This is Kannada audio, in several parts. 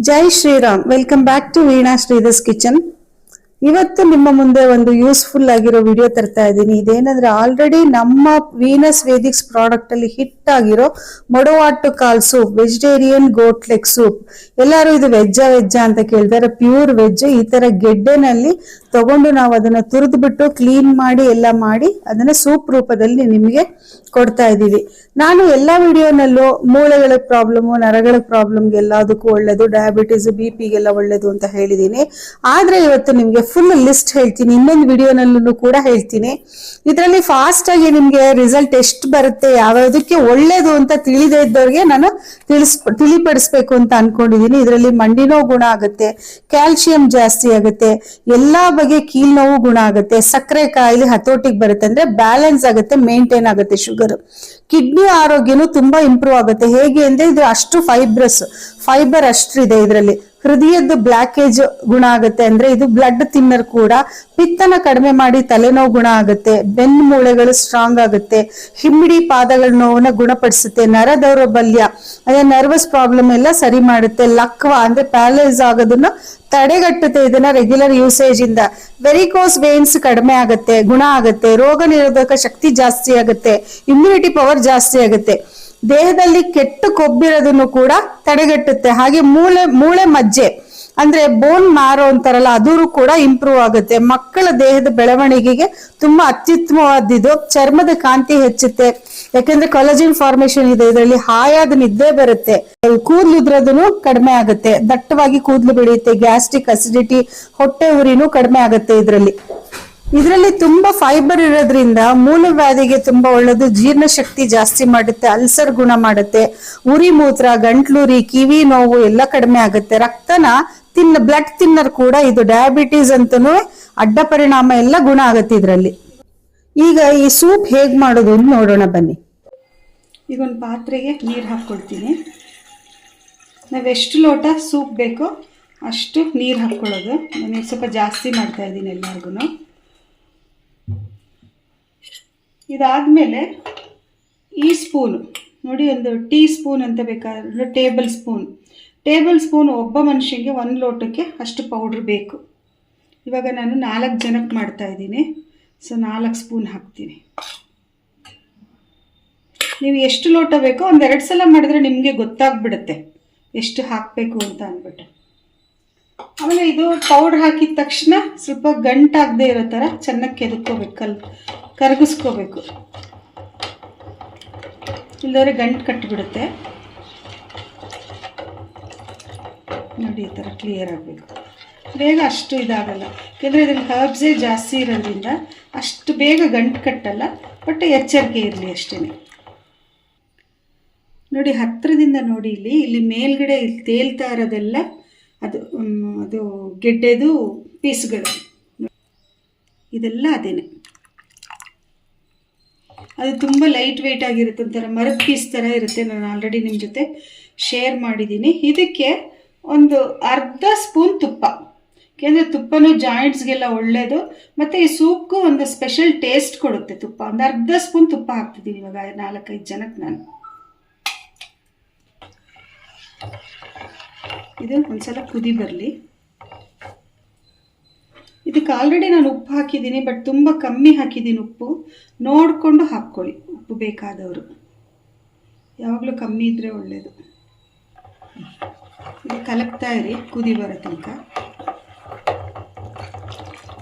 Jai Shriram. Welcome back to Veena Shridhar's kitchen. ಇವತ್ತು ನಿಮ್ಮ ಮುಂದೆ ಒಂದು ಯೂಸ್ಫುಲ್ ಆಗಿರೋ ವಿಡಿಯೋ ತರ್ತಾ ಇದ್ದೀನಿ. ಇದೇನಂದ್ರೆ ಆಲ್ರೆಡಿ ನಮ್ಮ ವೀನಸ್ ವೇದಿಕ್ಸ್ ಪ್ರಾಡಕ್ಟ್ ಅಲ್ಲಿ ಹಿಟ್ ಆಗಿರೋ ಮೊಡವಾಟು ಕಾಲ್ soup, vegetarian goat leg soup. ಎಲ್ಲರೂ ಇದು ವೆಜ್ಜಾ ಅಂತ ಕೇಳ್ತಾರೆ. Pure veg. ಈ ತರ ಗೆಡ್ಡೆನಲ್ಲಿ ತಗೊಂಡು ನಾವು ಅದನ್ನ ತುರಿದು ಬಿಟ್ಟು ಕ್ಲೀನ್ ಮಾಡಿ ಎಲ್ಲ ಮಾಡಿ ಅದನ್ನ ಸೂಪ್ ರೂಪದಲ್ಲಿ ನಿಮಗೆ ಕೊಡ್ತಾ ಇದ್ದೀವಿ. ನಾನು ಎಲ್ಲಾ ವಿಡಿಯೋನಲ್ಲೂ ಮೂಳೆಗಳ ಪ್ರಾಬ್ಲಮ್, ನರಗಳ ಪ್ರಾಬ್ಲಮ್ಗೆ ಎಲ್ಲದಕ್ಕೂ ಒಳ್ಳೇದು, ಡಯಾಬಿಟಿಸ್, BP-ಗೆಲ್ಲ ಒಳ್ಳೇದು ಅಂತ ಹೇಳಿದೀನಿ. ಆದ್ರೆ ಇವತ್ತು ನಿಮ್ಗೆ ಫುಲ್ ಲಿಸ್ಟ್ ಹೇಳ್ತೀನಿ. ಇನ್ನೊಂದು ವಿಡಿಯೋನಲ್ಲೂ ಕೂಡ ಹೇಳ್ತೀನಿ. ಇದರಲ್ಲಿ ಫಾಸ್ಟ್ ಆಗಿ ನಿಮ್ಗೆ ರಿಸಲ್ಟ್ ಎಷ್ಟು ಬರುತ್ತೆ, ಯಾವ್ಯಾವ್ದಕ್ಕೆ ಒಳ್ಳೇದು ಅಂತ ತಿಳಿದೇ ಇದ್ದವ್ರಿಗೆ ನಾನು ತಿಳಿಪಡಿಸ್ಬೇಕು ಅಂತ ಅನ್ಕೊಂಡಿದೀನಿ. ಇದರಲ್ಲಿ ಮಂಡಿ ನೋವು ಗುಣ ಆಗುತ್ತೆ, ಕ್ಯಾಲ್ಸಿಯಂ ಜಾಸ್ತಿ ಆಗುತ್ತೆ, ಎಲ್ಲಾ ಬಗೆ ಕೀಲ್ ನೋವು ಗುಣ ಆಗುತ್ತೆ, ಸಕ್ಕರೆ ಕಾಯಿಲೆ ಹತೋಟಿಗೆ ಬರುತ್ತೆ, ಅಂದ್ರೆ ಬ್ಯಾಲೆನ್ಸ್ ಆಗುತ್ತೆ, ಮೇಂಟೈನ್ ಆಗುತ್ತೆ ಶುಗರ್. ಕಿಡ್ನಿ ಆರೋಗ್ಯನೂ ತುಂಬಾ ಇಂಪ್ರೂವ್ ಆಗುತ್ತೆ. ಹೇಗೆ ಅಂದ್ರೆ ಇದು ಅಷ್ಟು ಫೈಬರ್ ಅಷ್ಟಿದೆ ಇದರಲ್ಲಿ. ಹೃದಯದ ಬ್ಲಾಕೇಜ್ ಗುಣ ಆಗುತ್ತೆ, ಅಂದ್ರೆ ಇದು ಬ್ಲಡ್ ಥಿನ್ನರ್ ಕೂಡ. ಪಿತ್ತನ ಕಡಿಮೆ ಮಾಡಿ ತಲೆನೋವು ಗುಣ ಆಗುತ್ತೆ, ಬೆನ್ನು ಮೂಳೆಗಳು ಸ್ಟ್ರಾಂಗ್ ಆಗುತ್ತೆ, ಹಿಮ್ಮಿಡಿ ಪಾದಗಳ ನೋವನ್ನ ಗುಣಪಡಿಸುತ್ತೆ, ನರ ದೌರ್ಬಲ್ಯ ಅದೇ ನರ್ವಸ್ ಪ್ರಾಬ್ಲಮ್ ಎಲ್ಲ ಸರಿ ಮಾಡುತ್ತೆ, ಲಕ್ವ ಅಂದ್ರೆ ಪ್ಯಾರಲೈಸ್ ಆಗೋದನ್ನ ತಡೆಗಟ್ಟುತ್ತೆ ಇದನ್ನ ರೆಗ್ಯುಲರ್ ಯೂಸೇಜ್ ಇಂದ. ವೆರಿಕೋಸ್ ವೇನ್ಸ್ ಕಡಿಮೆ ಆಗುತ್ತೆ, ಗುಣ ಆಗುತ್ತೆ, ರೋಗ ನಿರೋಧಕ ಶಕ್ತಿ ಜಾಸ್ತಿ ಆಗುತ್ತೆ, ಇಮ್ಯುನಿಟಿ ಪವರ್ ಜಾಸ್ತಿ ಆಗುತ್ತೆ, ದೇಹದಲ್ಲಿ ಕೆಟ್ಟ ಕೊಬ್ಬಿರೋದನ್ನು ಕೂಡ ತಡೆಗಟ್ಟುತ್ತೆ. ಹಾಗೆ ಮೂಳೆ ಮಜ್ಜೆ ಅಂದ್ರೆ ಬೋನ್ ಮ್ಯಾರೋ ಅಂತಾರಲ್ಲ, ಅದು ಕೂಡ ಇಂಪ್ರೂವ್ ಆಗುತ್ತೆ. ಮಕ್ಕಳ ದೇಹದ ಬೆಳವಣಿಗೆಗೆ ತುಂಬಾ ಅತ್ಯುತ್ತಮವಾದಿದ್ದು. ಚರ್ಮದ ಕಾಂತಿ ಹೆಚ್ಚುತ್ತೆ, ಯಾಕಂದ್ರೆ ಕೊಲಾಜಿನ್ ಫಾರ್ಮೇಶನ್ ಇದೆ ಇದರಲ್ಲಿ. ಹಾಯಾದ ನಿದ್ದೆ ಬರುತ್ತೆ, ಕೂದಲು ಉದ್ರೋದನ್ನು ಕಡಿಮೆ ಆಗುತ್ತೆ, ದಟ್ಟವಾಗಿ ಕೂದಲು ಬೆಳೆಯುತ್ತೆ, ಗ್ಯಾಸ್ಟ್ರಿಕ್ ಅಸಿಡಿಟಿ, ಹೊಟ್ಟೆ ಉರಿನೂ ಕಡಿಮೆ ಆಗುತ್ತೆ ಇದರಲ್ಲಿ ತುಂಬಾ ಫೈಬರ್ ಇರೋದ್ರಿಂದ ಮೂಲವ್ಯಾಧಿಗೆ ತುಂಬಾ ಒಳ್ಳೆದು, ಜೀರ್ಣ ಶಕ್ತಿ ಜಾಸ್ತಿ ಮಾಡುತ್ತೆ, ಅಲ್ಸರ್ ಗುಣ ಮಾಡುತ್ತೆ, ಉರಿ ಮೂತ್ರ, ಗಂಟ್ಲುರಿ, ಕಿವಿ ನೋವು ಎಲ್ಲ ಕಡಿಮೆ ಆಗುತ್ತೆ, ರಕ್ತನ ಬ್ಲಡ್ ಥಿನ್ನರ್ ಕೂಡ ಇದು. ಡಯಾಬಿಟೀಸ್ ಅಂತನೂ ಅಡ್ಡ ಪರಿಣಾಮ ಎಲ್ಲ ಗುಣ ಆಗುತ್ತೆ ಇದರಲ್ಲಿ. ಈಗ ಈ ಸೂಪ್ ಹೇಗ್ ಮಾಡೋದು ಅಂತ ನೋಡೋಣ ಬನ್ನಿ. ಈಗ ಒಂದು ಪಾತ್ರೆಗೆ ನೀರು ಹಾಕ್ಕೊಳ್ತೀನಿ. ನಾವೆಷ್ಟು ಲೋಟ ಸೂಪ್ ಬೇಕೋ ಅಷ್ಟು ನೀರು ಹಾಕ್ಕೊಳ್ಳೋದು. ನಾನು ಸ್ವಲ್ಪ ಜಾಸ್ತಿ ಮಾಡ್ತಾ ಇದ್ದೀನಿ ಎಲ್ಲರಿಗೂ. ಇದಾದ್ಮೇಲೆ ಈ ಸ್ಪೂನು ನೋಡಿ, ಒಂದು ಟೀ ಸ್ಪೂನ್ ಅಂತ ಬೇಕಾದ್ರೆ ಟೇಬಲ್ ಸ್ಪೂನ್ ಒಬ್ಬ ಮನುಷ್ಯನಿಗೆ 1 ಲೋಟಕ್ಕೆ ಅಷ್ಟು ಪೌಡ್ರ್ ಬೇಕು. ಇವಾಗ ನಾನು 4 ಜನಕ್ಕೆ ಮಾಡ್ತಾ ಇದ್ದೀನಿ, ಸೊ 4 ಸ್ಪೂನ್ ಹಾಕ್ತೀನಿ. ನೀವು ಎಷ್ಟು ಲೋಟ ಬೇಕೋ 1-2 ಸಲ ಮಾಡಿದ್ರೆ ನಿಮಗೆ ಗೊತ್ತಾಗ್ಬಿಡುತ್ತೆ ಎಷ್ಟು ಹಾಕಬೇಕು ಅಂತ ಅಂದ್ಬಿಟ್ಟು. ಆಮೇಲೆ ಇದು ಪೌಡ್ರ್ ಹಾಕಿದ ತಕ್ಷಣ ಸ್ವಲ್ಪ ಗಂಟಾಗದೆ ಇರೋ ಥರ ಚೆನ್ನಾಗಿ ಕೆದಕ್ಕೋಬೇಕು, ಕರಗಿಸ್ಕೋಬೇಕು, ಇಲ್ಲದ್ರೆ ಗಂಟು ಕಟ್ಟಿಬಿಡುತ್ತೆ. ನೋಡಿ ಈ ಥರ ಕ್ಲಿಯರ್ ಆಗಬೇಕು. ಬೇಗ ಅಷ್ಟು ಇದಾಗಲ್ಲ, ಯಾಕೆಂದರೆ ಇದರಲ್ಲಿ ಹರ್ಬ್ಸೇ ಜಾಸ್ತಿ ಇರೋದ್ರಿಂದ ಅಷ್ಟು ಬೇಗ ಗಂಟು ಕಟ್ಟಲ್ಲ. ಬಟ್ ಎಚ್ಚರಿಕೆ ಇರಲಿ ಅಷ್ಟೇ. ನೋಡಿ ಹತ್ತಿರದಿಂದ ನೋಡಿ, ಇಲ್ಲಿ ಮೇಲ್ಗಡೆ ತೇಲ್ತಾ ಇರೋದೆಲ್ಲ ಅದು ಗೆಡ್ಡೆದು ಪೀಸ್ಗಳು, ಇದೆಲ್ಲ ಅದೇನೆ. ಅದು ತುಂಬ ಲೈಟ್ ವೆಯ್ಟ್ ಆಗಿರುತ್ತೆ, ಒಂಥರ ಮರದ ಪೀಸ್ ಥರ ಇರುತ್ತೆ. ನಾನು ಆಲ್ರೆಡಿ ನಿಮ್ಮ ಜೊತೆ ಶೇರ್ ಮಾಡಿದ್ದೀನಿ. ಇದಕ್ಕೆ ಒಂದು ಅರ್ಧ ಸ್ಪೂನ್ ತುಪ್ಪ, ಯಾಕೆಂದರೆ ತುಪ್ಪನೂ ಜಾಯಿಂಟ್ಸ್ಗೆಲ್ಲ ಒಳ್ಳೆಯದು, ಮತ್ತು ಈ ಸೂಪ್ಗೂ ಒಂದು ಸ್ಪೆಷಲ್ ಟೇಸ್ಟ್ ಕೊಡುತ್ತೆ ತುಪ್ಪ. ಒಂದು ಅರ್ಧ ಸ್ಪೂನ್ ತುಪ್ಪ ಹಾಕ್ತಿದ್ದೀನಿ ಇವಾಗ 4-5 ಜನಕ್ಕೆ ನಾನು. ಇದು ಒಂದ್ಸಲ ಕುದಿ ಬರಲಿ. ಇದಕ್ಕೆ ಆಲ್ರೆಡಿ ನಾನು ಉಪ್ಪು ಹಾಕಿದ್ದೀನಿ, ಬಟ್ ತುಂಬ ಕಮ್ಮಿ ಹಾಕಿದ್ದೀನಿ ಉಪ್ಪು. ನೋಡಿಕೊಂಡು ಹಾಕ್ಕೊಳ್ಳಿ ಉಪ್ಪು ಬೇಕಾದವರು, ಯಾವಾಗಲೂ ಕಮ್ಮಿ ಇದ್ದರೆ ಒಳ್ಳೆಯದು. ಇದು ಕಲಕ್ತಾ ಇರಿ ಕುದಿ ಬರೋ ತನಕ.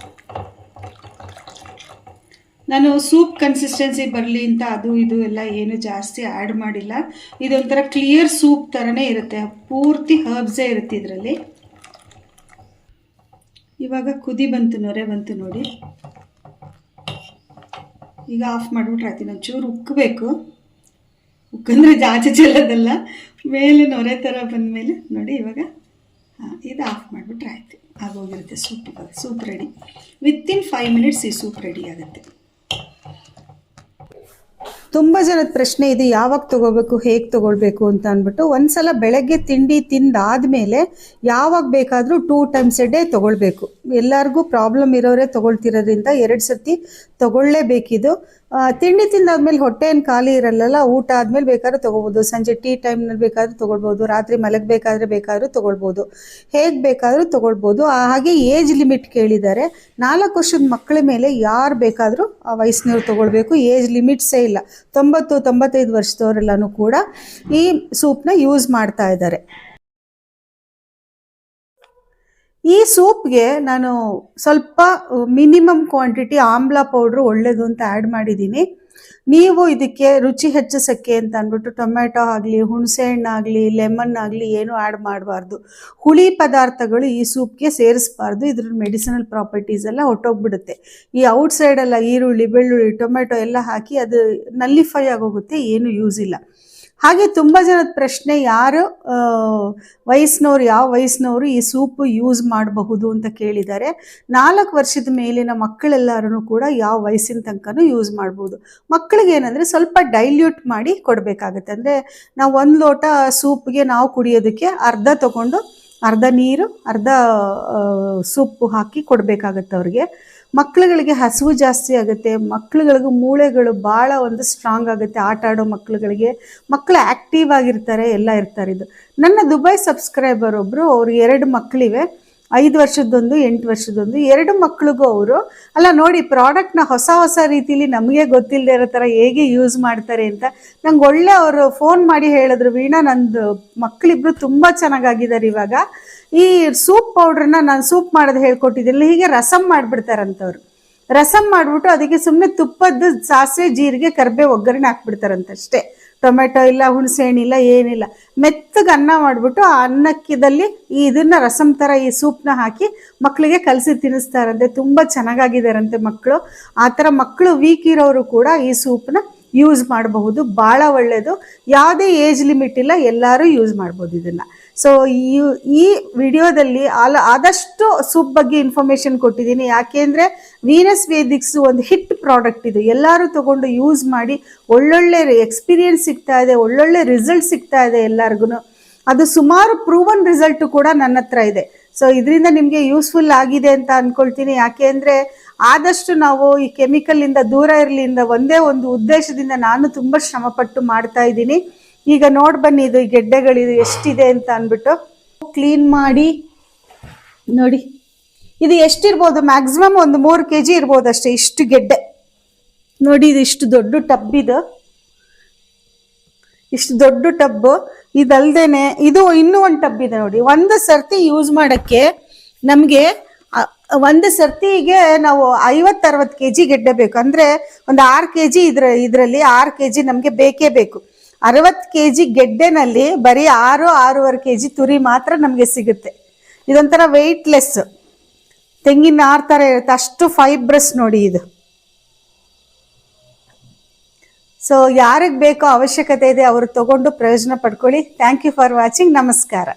ನಾನು ಸೂಪ್ ಕನ್ಸಿಸ್ಟೆನ್ಸಿ ಬರಲಿ ಅಂತ ಅದು ಇದು ಎಲ್ಲ ಏನು ಜಾಸ್ತಿ ಆ್ಯಡ್ ಮಾಡಿಲ್ಲ. ಇದೊಂಥರ ಕ್ಲಿಯರ್ ಸೂಪ್ ಥರನೇ ಇರುತ್ತೆ, ಪೂರ್ತಿ ಹರ್ಬ್ಸೇ ಇರುತ್ತೆ ಇದರಲ್ಲಿ. ಇವಾಗ ಕುದಿ ಬಂತು, ನೊರೆ ಬಂತು ನೋಡಿ. ಈಗ ಆಫ್ ಮಾಡಿಬಿಟ್ರೆ ಆಯ್ತು. ಒಂಚೂರು ಉಕ್ಕಬೇಕು, ಉಕ್ಕಂದ್ರೆ ಜಾಚೆ ಚೆಲ್ಲೋದಲ್ಲ, ಮೇಲೆ ನೊರೆ ಥರ ಬಂದಮೇಲೆ ನೋಡಿ ಇವಾಗ ಇದು ಆಫ್ ಮಾಡಿಬಿಟ್ರೆ ಆಯಿತು, ಆಗೋಗಿರುತ್ತೆ ಸೂಪ್. ಇವಾಗ ಸೂಪ್ ರೆಡಿ. ವಿತಿನ್ 5 ಮಿನಿಟ್ಸ್ ಈ ಸೂಪ್ ರೆಡಿ ಆಗುತ್ತೆ. ತುಂಬ ಜನದ ಪ್ರಶ್ನೆ ಇದು, ಯಾವಾಗ ತಗೋಬೇಕು, ಹೇಗೆ ತಗೊಳ್ಬೇಕು ಅಂತ ಅಂದ್ಬಿಟ್ಟು. ಒಂದ್ಸಲ ಬೆಳಗ್ಗೆ ತಿಂಡಿ ತಿಂದಾದ್ಮೇಲೆ ಯಾವಾಗ ಬೇಕಾದರೂ 2 times a day ತಗೊಳ್ಬೇಕು. ಎಲ್ಲರಿಗೂ ಪ್ರಾಬ್ಲಮ್ ಇರೋರೇ ತಗೊಳ್ತಿರೋದ್ರಿಂದ 2 ಸರ್ತಿ ತಗೊಳ್ಳೇಬೇಕಿದು. ತಿಂಡಿ ತಿಂದಾದ್ಮೇಲೆ ಹೊಟ್ಟೆ ಏನು ಖಾಲಿ ಇರಲ್ಲ, ಊಟ ಆದ್ಮೇಲೆ ಬೇಕಾದ್ರೂ ತಗೋಬೋದು, ಸಂಜೆ ಟೀ ಟೈಮ್ನಲ್ಲಿ ಬೇಕಾದ್ರೂ ತಗೊಳ್ಬೋದು, ರಾತ್ರಿ ಬೇಕಾದ್ರೂ ತಗೊಳ್ಬೋದು, ಹೇಗೆ ಬೇಕಾದರೂ ತಗೊಳ್ಬೋದು. ಹಾಗೆ ಏಜ್ ಲಿಮಿಟ್ ಕೇಳಿದ್ದಾರೆ. 4 ವರ್ಷದ ಮಕ್ಕಳ ಮೇಲೆ ಯಾರು ಬೇಕಾದರೂ ಆ ವಯಸ್ಸಿನವ್ರು ತಗೊಳ್ಬೇಕು, ಏಜ್ ಲಿಮಿಟ್ಸೇ ಇಲ್ಲ. 90-95 ವರ್ಷದವರೆಲ್ಲನೂ ಕೂಡ ಈ ಸೂಪ್ನ ಯೂಸ್ ಮಾಡ್ತಾ ಇದ್ದಾರೆ. ಈ ಸೂಪ್ಗೆ ನಾನು ಸ್ವಲ್ಪ ಮಿನಿಮಮ್ ಕ್ವಾಂಟಿಟಿ ಆಮ್ಲ ಪೌಡ್ರು ಒಳ್ಳೇದು ಅಂತ ಆ್ಯಡ್ ಮಾಡಿದ್ದೀನಿ. ನೀವು ಇದಕ್ಕೆ ರುಚಿ ಹೆಚ್ಚಿಸೋಕ್ಕೆ ಅಂತ ಅಂದ್ಬಿಟ್ಟು ಟೊಮೆಟೊ ಆಗಲಿ, ಹುಣಸೆ ಹಣ್ಣಾಗಲಿ, ಲೆಮನ್ ಆಗಲಿ ಏನೂ ಆ್ಯಡ್ ಮಾಡಬಾರ್ದು. ಹುಳಿ ಪದಾರ್ಥಗಳು ಈ ಸೂಪ್ಗೆ ಸೇರಿಸಬಾರ್ದು. ಇದ್ರ ಮೆಡಿಸಿನಲ್ ಪ್ರಾಪರ್ಟೀಸ್ ಎಲ್ಲ ಹೊಟ್ಟೋಗ್ಬಿಡುತ್ತೆ. ಈ ಔಟ್ಸೈಡೆಲ್ಲ ಈರುಳ್ಳಿ, ಬೆಳ್ಳುಳ್ಳಿ, ಟೊಮೆಟೊ ಎಲ್ಲ ಹಾಕಿ ಅದು ನಲ್ಲಿಫೈ ಆಗೋಗುತ್ತೆ, ಏನು ಯೂಸ್ ಇಲ್ಲ. ಹಾಗೆ ತುಂಬ ಜನದ ಪ್ರಶ್ನೆ, ಯಾರು ವಯಸ್ಸಿನವ್ರು, ಯಾವ ವಯಸ್ಸಿನವರು ಈ ಸೂಪು ಯೂಸ್ ಮಾಡಬಹುದು ಅಂತ ಕೇಳಿದ್ದಾರೆ. 4 ವರ್ಷದ ಮೇಲಿನ ಮಕ್ಕಳೆಲ್ಲರೂ ಕೂಡ ಯಾವ ವಯಸ್ಸಿನ ತನಕನೂ ಯೂಸ್ ಮಾಡ್ಬೋದು. ಮಕ್ಕಳಿಗೆ ಏನಂದರೆ ಸ್ವಲ್ಪ ಡೈಲ್ಯೂಟ್ ಮಾಡಿ ಕೊಡಬೇಕಾಗತ್ತೆ. ಅಂದರೆ ನಾವು 1 ಲೋಟ ಸೂಪ್ಗೆ ನಾವು ಕುಡಿಯೋದಕ್ಕೆ ಅರ್ಧ ತಗೊಂಡು ಅರ್ಧ ನೀರು, ಅರ್ಧ ಸೂಪು ಹಾಕಿ ಕೊಡಬೇಕಾಗತ್ತೆ ಅವ್ರಿಗೆ. ಮಕ್ಕಳುಗಳಿಗೆ ಹಸಿವು ಜಾಸ್ತಿ ಆಗುತ್ತೆ, ಮಕ್ಕಳುಗಳಿಗೂ ಮೂಳೆಗಳು ಭಾಳ ಒಂದು ಸ್ಟ್ರಾಂಗ್ ಆಗುತ್ತೆ. ಆಟ ಆಡೋ ಮಕ್ಕಳು ಆ್ಯಕ್ಟಿವ್ ಆಗಿರ್ತಾರೆ, ಎಲ್ಲ ಇರ್ತಾರೆ. ಇದು ನನ್ನ ದುಬೈ ಸಬ್ಸ್ಕ್ರೈಬರ್ ಒಬ್ಬರು, ಅವ್ರಿಗೆ 2 ಮಕ್ಕಳಿವೆ, 5 ವರ್ಷದೊಂದು, 8 ವರ್ಷದೊಂದು. 2 ಮಕ್ಳಿಗೂ ಅವರು ನೋಡಿ ಪ್ರಾಡಕ್ಟ್ನ ಹೊಸ ರೀತಿಲಿ ನಮಗೆ ಗೊತ್ತಿಲ್ಲದೆ ಇರೋ ಥರ ಹೇಗೆ ಯೂಸ್ ಮಾಡ್ತಾರೆ ಅಂತ ನಂಗೆ ಒಳ್ಳೆ ಅವರು ಫೋನ್ ಮಾಡಿ ಹೇಳಿದ್ರು, ವೀಣಾ ನಂದು ಮಕ್ಕಳಿಬ್ರು ತುಂಬ ಚೆನ್ನಾಗಾಗಿದ್ದಾರೆ. ಇವಾಗ ಈ ಸೂಪ್ ಪೌಡ್ರನ್ನ ನಾನು ಸೂಪ್ ಮಾಡೋದು ಹೇಳ್ಕೊಟ್ಟಿದ್ದಿಲ್ಲ, ಹೀಗೆ ರಸಮ್ ಮಾಡಿಬಿಡ್ತಾರಂತವ್ರು. ರಸಮ್ ಮಾಡಿಬಿಟ್ಟು ಅದಕ್ಕೆ ಸುಮ್ಮನೆ ತುಪ್ಪದ ಸಾಸಿವೆ, ಜೀರಿಗೆ, ಕರಿಬೇವು ಒಗ್ಗರಣೆ ಹಾಕ್ಬಿಡ್ತಾರಂತಷ್ಟೇ. ಟೊಮೆಟೊ ಇಲ್ಲ, ಹುಣಸೆ ಹಣ್ಣಿಲ್ಲ, ಏನಿಲ್ಲ. ಮೆತ್ತಗೆ ಅನ್ನ ಮಾಡಿಬಿಟ್ಟು ಆ ಅನ್ನಕ್ಕಿದಲ್ಲಿ ಇದನ್ನು ರಸಮ್ ಥರ ಈ ಸೂಪ್ನ ಹಾಕಿ ಮಕ್ಕಳಿಗೆ ಕಲಸಿ ತಿನ್ನಿಸ್ತಾರಂತೆ. ತುಂಬ ಚೆನ್ನಾಗಾಗಿದ್ದಾರಂತೆ ಮಕ್ಕಳು. ಆ ಥರ ಮಕ್ಕಳು ವೀಕ್ ಇರೋರು ಕೂಡ ಈ ಸೂಪ್ನ ಯೂಸ್ ಮಾಡಬಹುದು, ಭಾಳ ಒಳ್ಳೆಯದು. ಯಾವುದೇ ಏಜ್ ಲಿಮಿಟ್ ಇಲ್ಲ, ಎಲ್ಲರೂ ಯೂಸ್ ಮಾಡ್ಬೋದು ಇದನ್ನು. ಸೊ ಈ ವಿಡಿಯೋದಲ್ಲಿ ಆದಷ್ಟು ಸೂಪ್ ಬಗ್ಗೆ ಇನ್ಫಾರ್ಮೇಷನ್ ಕೊಟ್ಟಿದ್ದೀನಿ. ಯಾಕೆಂದರೆ ವೀನಸ್ ವೇದಿಕ್ಸ್ ಒಂದು ಹಿಟ್ ಪ್ರಾಡಕ್ಟ್ ಇದು. ಎಲ್ಲರೂ ತಗೊಂಡು ಯೂಸ್ ಮಾಡಿ ಒಳ್ಳೊಳ್ಳೆ ಎಕ್ಸ್ಪೀರಿಯನ್ಸ್ ಸಿಗ್ತಾ ಇದೆ, ಒಳ್ಳೊಳ್ಳೆ ರಿಸಲ್ಟ್ ಸಿಗ್ತಾ ಇದೆ ಎಲ್ಲರಿಗೂ. ಅದು ಸುಮಾರು ಪ್ರೂವನ್ ರಿಸಲ್ಟು ಕೂಡ ನನ್ನ ಹತ್ರ ಇದೆ. ಸೊ ಇದರಿಂದ ನಿಮಗೆ ಯೂಸ್ಫುಲ್ ಆಗಿದೆ ಅಂತ ಅಂದ್ಕೊಳ್ತೀನಿ. ಯಾಕೆ ಅಂದರೆ ಆದಷ್ಟು ನಾವು ಈ ಕೆಮಿಕಲಿಂದ ದೂರ ಇರಲಿ ಅಂತ ಒಂದೇ ಒಂದು ಉದ್ದೇಶದಿಂದ ನಾನು ತುಂಬ ಶ್ರಮಪಟ್ಟು ಮಾಡ್ತಾ ಇದ್ದೀನಿ. ಈಗ ನೋಡಿ ಬನ್ನಿ, ಇದು ಗೆಡ್ಡೆಗಳಿದು ಎಷ್ಟಿದೆ ಅಂತ ಅಂದ್ಬಿಟ್ಟು ಕ್ಲೀನ್ ಮಾಡಿ ನೋಡಿ. ಇದು ಎಷ್ಟಿರ್ಬೋದು, ಮ್ಯಾಕ್ಸಿಮಮ್ ಒಂದು 3 kg ಇರ್ಬೋದು ಅಷ್ಟೇ, ಇಷ್ಟು ಗೆಡ್ಡೆ ನೋಡಿ. ಇದು ಇಷ್ಟು ದೊಡ್ಡ ಟಬ್, ಇಷ್ಟು ದೊಡ್ಡ ಟಬ್ಬು. ಇದಲ್ದೇನೆ ಇದು ಇನ್ನೂ ಒಂದು ಟಬ್ ಇದೆ ನೋಡಿ. ಒಂದು ಸರ್ತಿ ಯೂಸ್ ಮಾಡೋಕ್ಕೆ ನಮಗೆ ಒಂದು ಸರ್ತಿಗೆ ನಾವು 50-60 kg ಗೆಡ್ಡೆ ಬೇಕು. ಅಂದರೆ ಒಂದು 6 kg ಇದರಲ್ಲಿ 6 kg ನಮಗೆ ಬೇಕೇ ಬೇಕು. 60 kg ಗೆಡ್ಡೆನಲ್ಲಿ ಬರೀ 6-6.5 kg ತುರಿ ಮಾತ್ರ ನಮಗೆ ಸಿಗುತ್ತೆ. ಇದೊಂಥರ ವೆಯ್ಟ್ಲೆಸ್ ತೆಂಗಿನ ನಾರು ಥರ ಇರುತ್ತೆ, ಅಷ್ಟು ಫೈಬ್ರಸ್ ನೋಡಿ ಇದು. ಸೊ ಯಾರಿಗೆ ಬೇಕೋ, ಅವಶ್ಯಕತೆ ಇದೆ, ಅವರು ತಗೊಂಡು ಪ್ರಯೋಜನ ಪಡ್ಕೊಳ್ಳಿ. Thank you for watching. ನಮಸ್ಕಾರ.